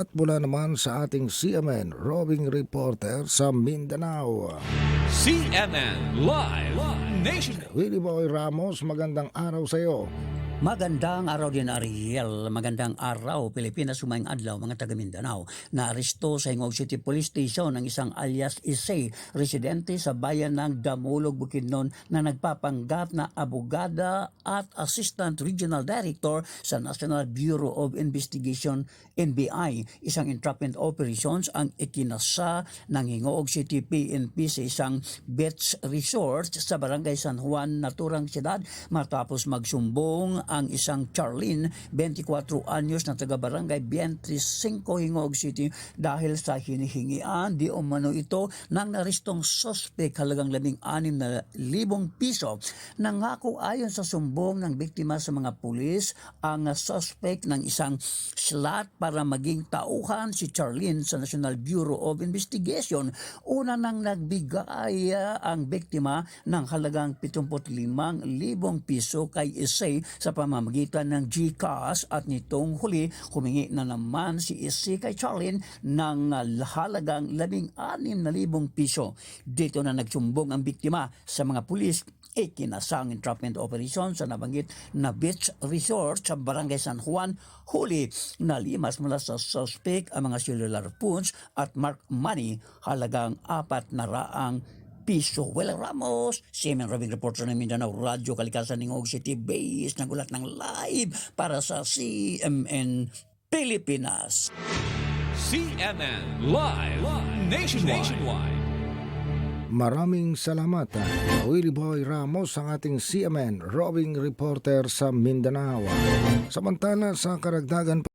At mula naman sa ating CMN roving reporter sa Mindanao, CNN Live Nation. Willie Boy Ramos, magandang araw sa iyo. Magandang araw din, Ariel. Magandang araw, Pilipinas, sumayang adlaw, mga taga Mindanao. Naaresto sa Hingog City Police Station ang isang alias Isay, residente sa bayan ng Damulog, Bukidnon, na nagpapanggap na abogada at Assistant Regional Director sa National Bureau of Investigation, NBI. Isang entrapment operations ang ikinasa ng Hingog City PNP sa isang beach resort sa Barangay San Juan, Naturang Siyudad, matapos magsumbong ang isang Charlene, 24 anyos na taga-barangay 25 Hingog City dahil sa hinihingian di umano ito ng naristong suspect halagang 16,000 piso. Nangako ayon sa sumbong ng biktima sa mga pulis ang suspect ng isang slot para maging tauhan si Charlene sa National Bureau of Investigation. Una nang nagbigay ang biktima ng halagang 75,000 piso kay Isay sa pamamagitan ng GCash at nitong huli humingi na naman si Isay kay Charlene ng halagang 16,000 piso. Dito na nagsumbong ang biktima sa mga pulis. Ikinasang entrapment operation sa nabanggit na beach resort sa Barangay San Juan. Huli, nalimas mula sa suspect ang mga cellular phones at mark money halagang 400 piso. Well, Ramos, CMN Roving Reporter ng Mindanao Radio, Kalikasan ng Hingog City Base, nagulat ng live para sa CMN Pilipinas. CNN Live Nationwide. Maraming salamat, Willie Boy Ramos, ang ating CMN roving reporter sa Mindanao. Samantala sa karagdagan